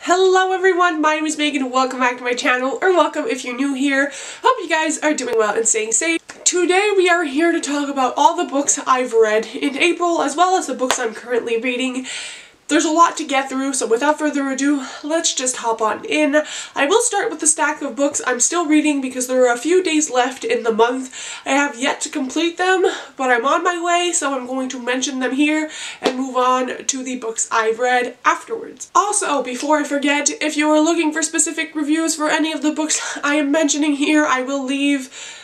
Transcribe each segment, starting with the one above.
Hello everyone, my name is Megan and welcome back to my channel, or welcome if you're new here. Hope you guys are doing well and staying safe. Today we are here to talk about all the books I've read in April, as well as the books I'm currently reading. There's a lot to get through, so without further ado, let's just hop on in. I will start with the stack of books I'm still reading because there are a few days left in the month. I have yet to complete them, but I'm on my way, so I'm going to mention them here and move on to the books I've read afterwards. Also, before I forget, if you are looking for specific reviews for any of the books I am mentioning here, I will leave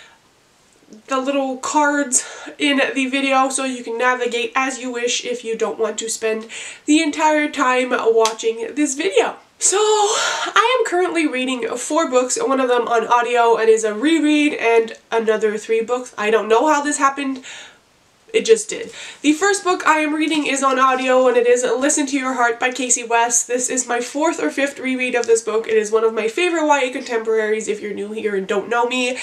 the little cards in the video so you can navigate as you wish if you don't want to spend the entire time watching this video. So, I am currently reading 4 books, one of them on audio and is a reread, and another 3 books. I don't know how this happened. It just did. The first book I am reading is on audio and it is Listen to Your Heart by Casey West. This is my 4th or 5th reread of this book. It is one of my favorite YA contemporaries if you're new here and don't know me.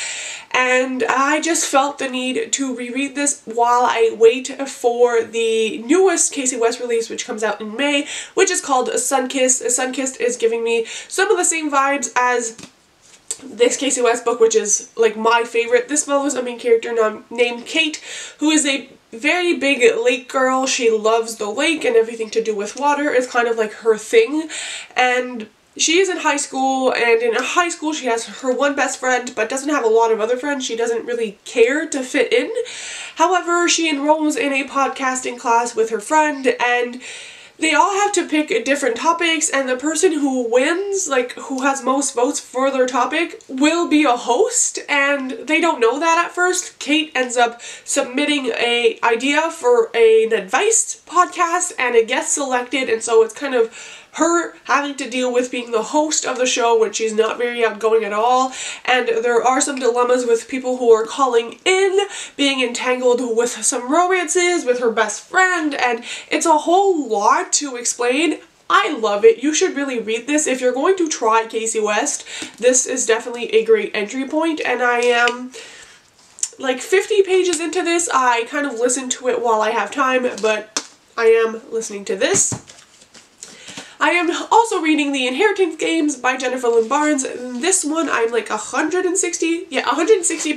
And I just felt the need to reread this while I wait for the newest Casey West release, which comes out in May, which is called Sunkissed. Sunkissed is giving me some of the same vibes as this Casey West book, which is like my favorite. This follows a main character named Kate, who is a very big lake girl. She loves the lake and everything to do with water is kind of like her thing. And she is in high school, and in high school she has her one best friend but doesn't have a lot of other friends. She doesn't really care to fit in. However, she enrolls in a podcasting class with her friend, and they all have to pick different topics, and the person who wins, like who has most votes for their topic, will be a host, and they don't know that at first. Kate ends up submitting an idea for an advice podcast and it gets selected, and so it's kind of her having to deal with being the host of the show when she's not very outgoing at all, and there are some dilemmas with people who are calling in, being entangled with some romances with her best friend, and it's a whole lot to explain. I love it. You should really read this. If you're going to try Casey West, this is definitely a great entry point, and I am like 50 pages into this. I kind of listen to it while I have time, but I am listening to this. I am also reading The Inheritance Games by Jennifer Lynn Barnes. This one I'm like 160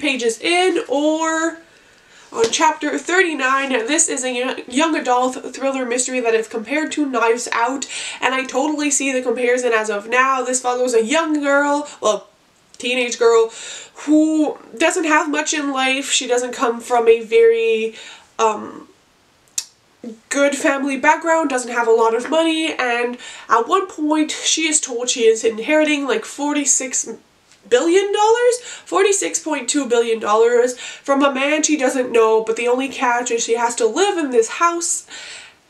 pages in, or on chapter 39. This is a young adult thriller mystery that is compared to Knives Out, and I totally see the comparison as of now. This follows a young girl, well, teenage girl, who doesn't have much in life. She doesn't come from a very good family background, doesn't have a lot of money, and at one point she is told she is inheriting like $46 billion? $46.2 billion from a man she doesn't know, but the only catch is she has to live in this house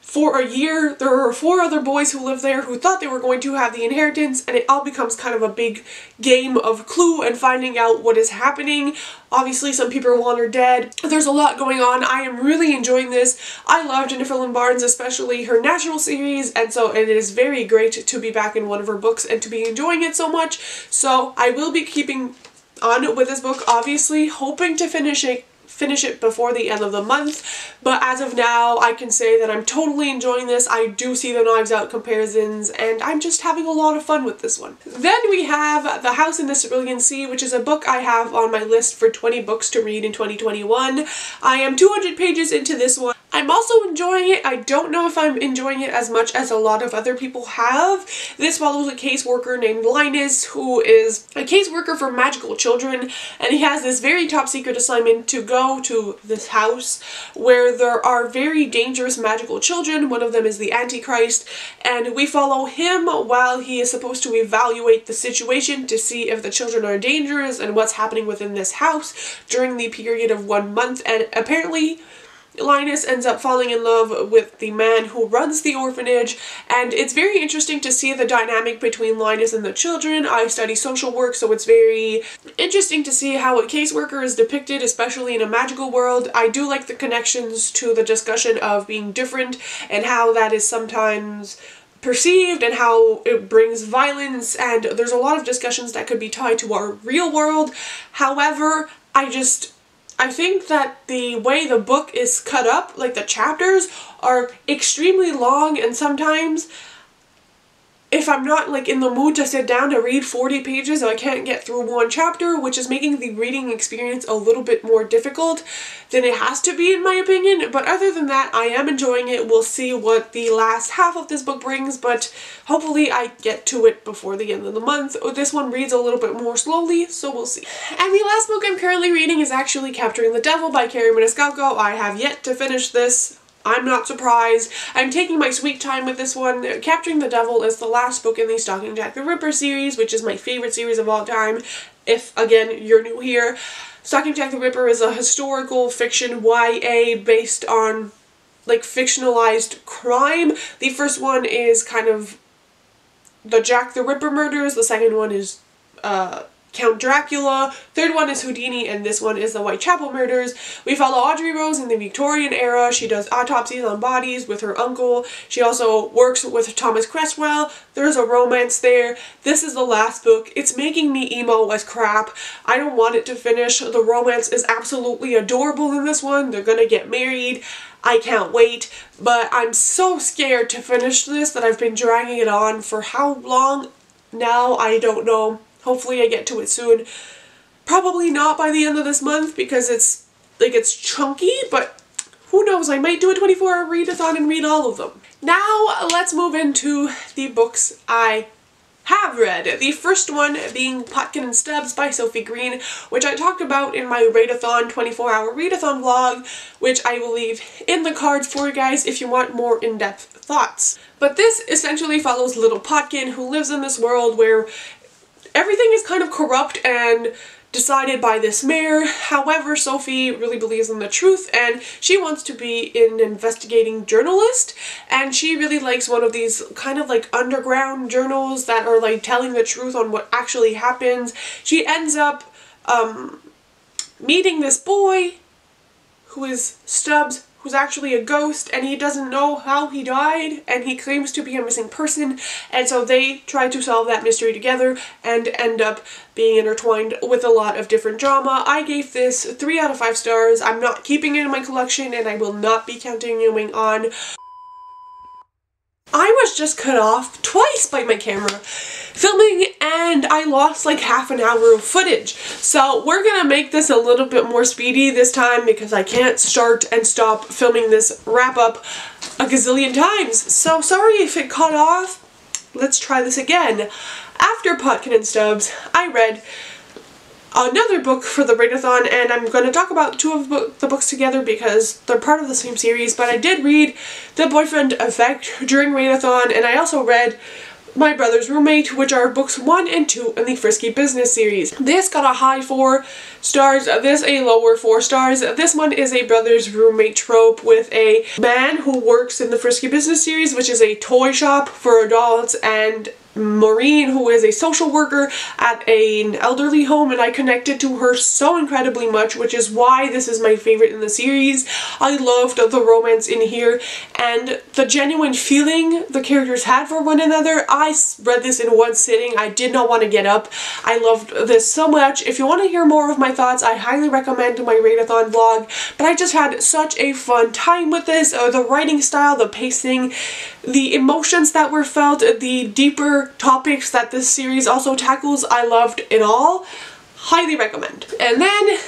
for a year. There are 4 other boys who live there who thought they were going to have the inheritance, and it all becomes kind of a big game of Clue and finding out what is happening. Obviously, some people want her dead. There's a lot going on. I am really enjoying this. I love Jennifer Lynn Barnes, especially her National series, and so it is very great to be back in one of her books and to be enjoying it so much. So I will be keeping on with this book, obviously, hoping to finish it before the end of the month, but as of now I can say that I'm totally enjoying this. I do see the Knives Out comparisons, and I'm just having a lot of fun with this one. Then we have The House in the Cerulean Sea, which is a book I have on my list for 20 books to read in 2021. I am 200 pages into this one. I'm also enjoying it. I don't know if I'm enjoying it as much as a lot of other people have. This follows a caseworker named Linus, who is a caseworker for magical children, and he has this very top secret assignment to go to this house where there are very dangerous magical children. One of them is the Antichrist, and we follow him while he is supposed to evaluate the situation to see if the children are dangerous and what's happening within this house during the period of 1 month, and apparently Linus ends up falling in love with the man who runs the orphanage, and it's very interesting to see the dynamic between Linus and the children. I study social work, so it's very interesting to see how a caseworker is depicted, especially in a magical world. I do like the connections to the discussion of being different and how that is sometimes perceived and how it brings violence, and there's a lot of discussions that could be tied to our real world. However, I think that the way the book is cut up, like the chapters, are extremely long, and sometimes if I'm not like in the mood to sit down to read 40 pages, I can't get through one chapter, which is making the reading experience a little bit more difficult than it has to be in my opinion. But other than that, I am enjoying it. We'll see what the last half of this book brings, but hopefully I get to it before the end of the month. This one reads a little bit more slowly, so we'll see. And the last book I'm currently reading is actually Capturing the Devil by Carrie Maniscalco. I have yet to finish this. I'm not surprised. I'm taking my sweet time with this one. Capturing the Devil is the last book in the Stalking Jack the Ripper series, which is my favorite series of all time, if, again, you're new here. Stalking Jack the Ripper is a historical fiction YA based on, like, fictionalized crime. The first one is kind of the Jack the Ripper murders. The second one is, Count Dracula, third one is Houdini, and this one is the Whitechapel murders. We follow Audrey Rose in the Victorian era. She does autopsies on bodies with her uncle. She also works with Thomas Cresswell. There's a romance there. This is the last book. It's making me emo as crap. I don't want it to finish. The romance is absolutely adorable in this one. They're gonna get married. I can't wait, but I'm so scared to finish this that I've been dragging it on for how long now? I don't know. Hopefully I get to it soon. Probably not by the end of this month because it's chunky, but who knows, I might do a 24-hour readathon and read all of them. Now let's move into the books I have read. The first one being Potkin and Stubbs by Sophie Green, which I talked about in my readathon 24-hour readathon vlog, which I will leave in the cards for you guys if you want more in-depth thoughts. But this essentially follows little Potkin, who lives in this world where everything is kind of corrupt and decided by this mayor. However, Sophie really believes in the truth and she wants to be an investigating journalist, and she really likes one of these kind of like underground journals that are like telling the truth on what actually happens. She ends up meeting this boy who is Stubbs, who's actually a ghost, and he doesn't know how he died, and he claims to be a missing person, and so they try to solve that mystery together and end up being intertwined with a lot of different drama. I gave this 3 out of 5 stars. I'm not keeping it in my collection, and I will not be continuing on. I was just cut off twice by my camera filming, and I lost like half an hour of footage. So we're gonna make this a little bit more speedy this time because I can't start and stop filming this wrap up a gazillion times. So sorry if it cut off. Let's try this again. After Potkin and Stubbs, I read another book for the readathon, and I'm going to talk about 2 of the books together because they're part of the same series, but I did read The Boyfriend Effect during readathon, and I also read My Brother's Roommate, which are books 1 and 2 in the Frisky business series. This got a high 4 stars, this a lower 4 stars. This one is a brother's roommate trope with a man who works in the Frisky business series, which is a toy shop for adults, and Maureen, who is a social worker at an elderly home, and I connected to her so incredibly much, which is why this is my favorite in the series. I loved the romance in here and the genuine feeling the characters had for one another. I read this in one sitting. I did not want to get up. I loved this so much. If you want to hear more of my thoughts, I highly recommend my readathon vlog, but I just had such a fun time with this. The writing style, the pacing, the emotions that were felt, the deeper topics that this series also tackles, I loved it all. Highly recommend. And then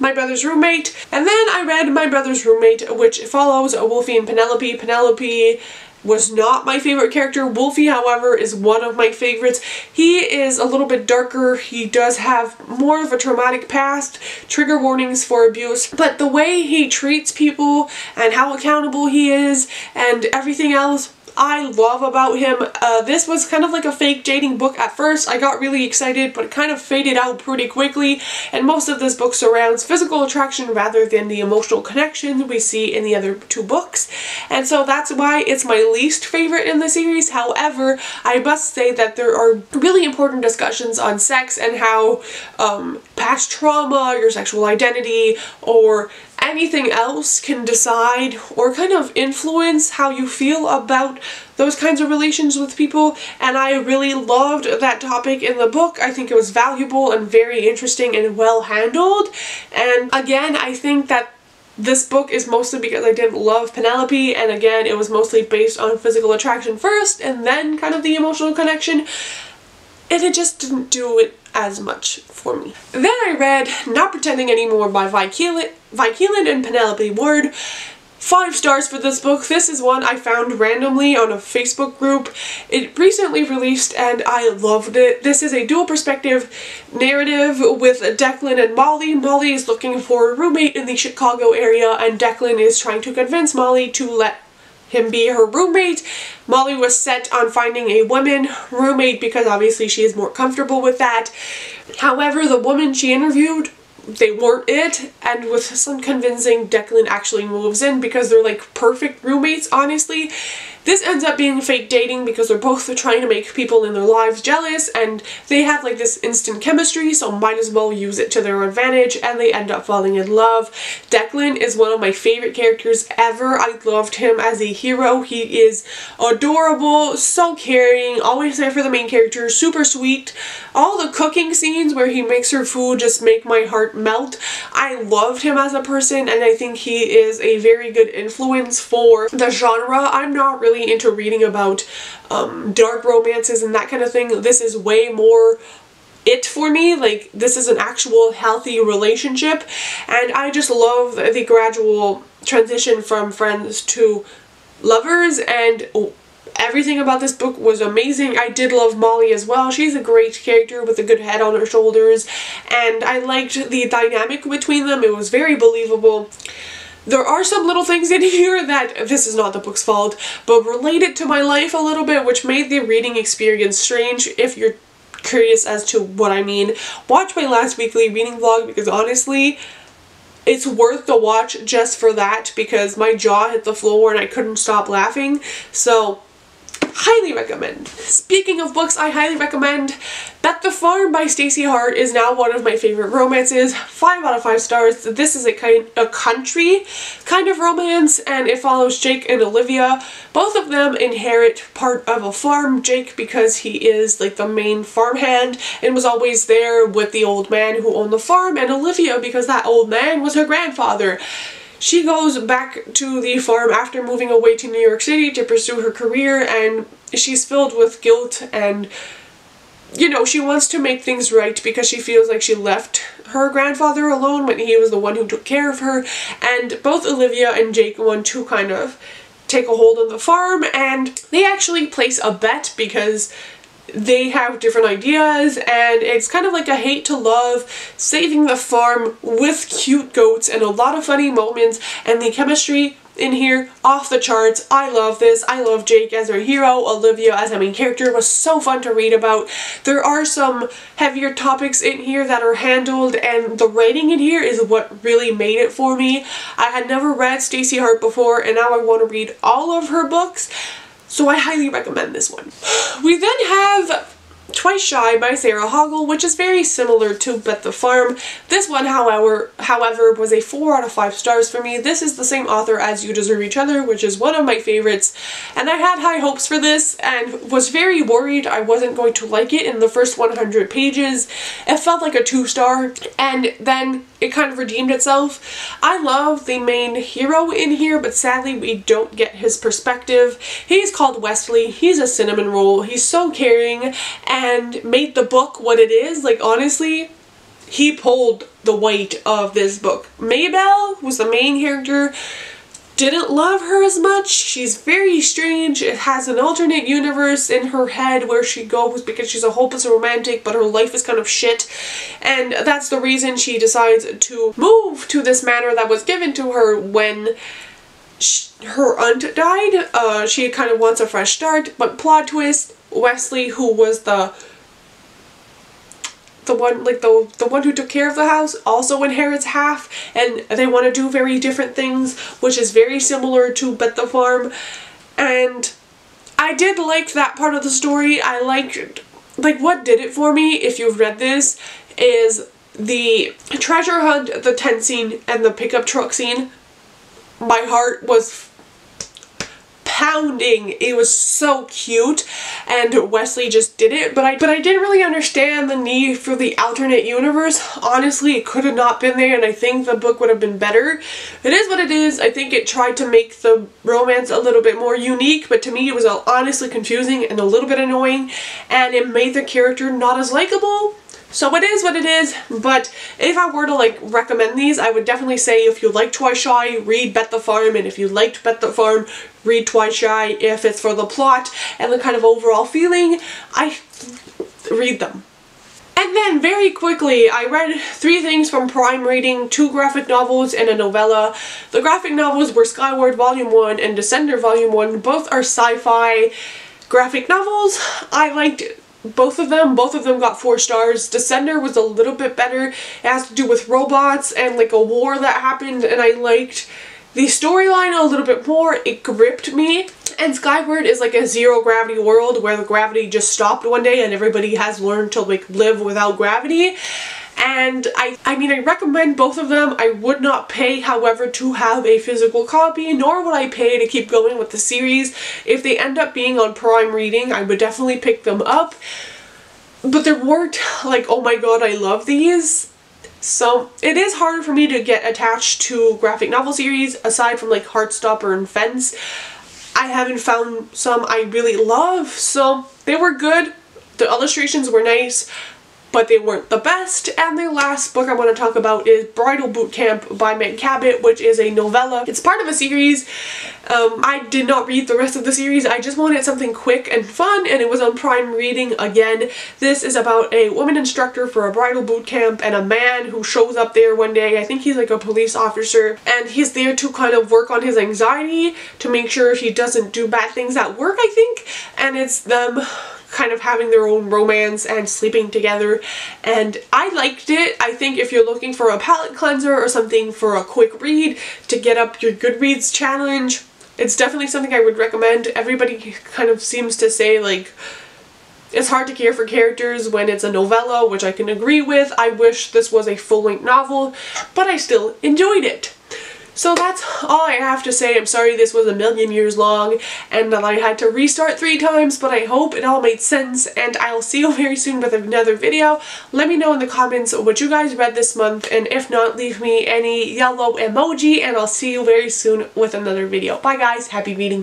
My Brother's Roommate. And then I read My Brother's Roommate, which follows Wolfie and Penelope. Penelope was not my favorite character. Wolfie, however, is one of my favorites. He is a little bit darker. He does have more of a traumatic past, trigger warnings for abuse, but the way he treats people and how accountable he is and everything else, I love about him. This was kind of like a fake dating book at first. I got really excited, but it kind of faded out pretty quickly, and most of this book surrounds physical attraction rather than the emotional connection we see in the other 2 books, and so that's why it's my least favorite in the series. However, I must say that there are really important discussions on sex and how past trauma, your sexual identity, or anything else can decide or kind of influence how you feel about those kinds of relations with people, and I really loved that topic in the book. I think it was valuable and very interesting and well handled, and again, I think that This book is mostly because I didn't love Penelope, and again, it was mostly based on physical attraction first, and then kind of the emotional connection, and it just didn't do it as much for me. Then I read Not Pretending Anymore by Vi Keeland and Penelope Ward. 5 stars for this book. This is one I found randomly on a Facebook group. It recently released and I loved it. This is a dual perspective narrative with Declan and Molly. Molly is looking for a roommate in the Chicago area, and Declan is trying to convince Molly to let him be her roommate. Molly was set on finding a woman roommate because obviously she is more comfortable with that. However, the woman she interviewed, they weren't it, and with some convincing, Declan actually moves in because they're like perfect roommates, honestly. This ends up being fake dating because they're both trying to make people in their lives jealous, and they have like this instant chemistry, so might as well use it to their advantage, and they end up falling in love. Declan is one of my favorite characters ever. I loved him as a hero. He is adorable, so caring, always there for the main character, super sweet. All the cooking scenes where he makes her food just make my heart melt. I loved him as a person, and I think he is a very good influence for the genre. I'm not really into reading about dark romances and that kind of thing. This is way more it for me. Like, this is an actual healthy relationship, and I just love the gradual transition from friends to lovers, and everything about this book was amazing. I did love Molly as well. She's a great character with a good head on her shoulders, and I liked the dynamic between them. It was very believable. There are some little things in here that, this is not the book's fault, but related to my life a little bit, which made the reading experience strange. If you're curious as to what I mean, watch my last weekly reading vlog, because honestly, it's worth the watch just for that, because my jaw hit the floor and I couldn't stop laughing. So, highly recommend. Speaking of books I highly recommend, Bet the Farm by Stacey Hart is now one of my favorite romances. 5 out of 5 stars. This is a country kind of romance, and it follows Jake and Olivia. Both of them inherit part of a farm. Jake because he is like the main farmhand and was always there with the old man who owned the farm, and Olivia because that old man was her grandfather. She goes back to the farm after moving away to New York City to pursue her career, and she's filled with guilt, and you know, she wants to make things right because she feels like she left her grandfather alone when he was the one who took care of her. And both Olivia and Jake want to kind of take a hold of the farm, and they actually place a bet because they have different ideas, and it's kind of like a hate to love, saving the farm with cute goats and a lot of funny moments, and the chemistry in here off the charts. I love this. I love Jake as our hero. Olivia as a main character was so fun to read about. There are some heavier topics in here that are handled, and the writing in here is what really made it for me. I had never read Stacey Hart before, and now I want to read all of her books. So I highly recommend this one. We then have Twice Shy by Sarah Hoggle, which is very similar to Bet the Farm. This one, however, was a 4 out of 5 stars for me. This is the same author as You Deserve Each Other, which is one of my favorites, and I had high hopes for this and was very worried I wasn't going to like it in the first 100 pages. It felt like a 2-star, and then it kind of redeemed itself. I love the main hero in here, but sadly we don't get his perspective. He's called Wesley. He's a cinnamon roll. He's so caring and made the book what it is. Like, honestly, he pulled the weight of this book. Maybelle, who's the main character, didn't love her as much. She's very strange. It has an alternate universe in her head where she goes because she's a hopeless romantic, but her life is kind of shit. And that's the reason she decides to move to this manor that was given to her when her aunt died. She kind of wants a fresh start, but plot twist, Wesley, who was the one who took care of the house, also inherits half, and they want to do very different things, which is very similar to Bet the Farm. And I did like that part of the story. I liked, like, what did it for me, if you've read this, is the treasure hunt, the tent scene, and the pickup truck scene. My heart was pounding. It was so cute, and Wesley just did it, but I didn't really understand the need for the alternate universe. Honestly, it could have not been there, and I think the book would have been better. It is what it is. I think it tried to make the romance a little bit more unique, but to me it was honestly confusing and a little bit annoying, and it made the character not as likable. So it is what it is, but if I were to like recommend these, I would definitely say if you like Twice Shy, read Bet the Farm, and if you liked Bet the Farm, read Twice Shy. If it's for the plot and the kind of overall feeling, I read them. And then very quickly, I read 3 things from Prime Reading, 2 graphic novels and a novella. The graphic novels were Skyward Volume 1 and Descender Volume 1. Both are sci-fi graphic novels. I liked both of them. Both of them got 4 stars. Descender was a little bit better. It has to do with robots and like a war that happened, and I liked the storyline a little bit more. It gripped me. And Skyward is like a zero gravity world where the gravity just stopped one day and everybody has learned to like live without gravity. And I mean, I recommend both of them. I would not pay, however, to have a physical copy, nor would I pay to keep going with the series. If they end up being on Prime Reading, I would definitely pick them up. But there weren't like, oh my god, I love these. So it is harder for me to get attached to graphic novel series, aside from like Heartstopper and Fence. I haven't found some I really love, so they were good. The illustrations were nice, but they weren't the best. And the last book I want to talk about is Bridal Boot Camp by Meg Cabot, which is a novella. It's part of a series. I did not read the rest of the series. I just wanted something quick and fun, and it was on Prime Reading again. This is about a woman instructor for a bridal boot camp and a man who shows up there one day. I think he's like a police officer, and he's there to kind of work on his anxiety to make sure he doesn't do bad things at work, I think. And it's them kind of having their own romance and sleeping together, and I liked it. I think if you're looking for a palate cleanser or something for a quick read to get up your Goodreads challenge, it's definitely something I would recommend. Everybody kind of seems to say like it's hard to care for characters when it's a novella, which I can agree with. I wish this was a full-length novel, but I still enjoyed it. So that's all I have to say. I'm sorry this was a million years long and that I had to restart 3 times, but I hope it all made sense, and I'll see you very soon with another video. Let me know in the comments what you guys read this month, and if not, leave me any yellow emoji, and I'll see you very soon with another video. Bye guys, happy reading.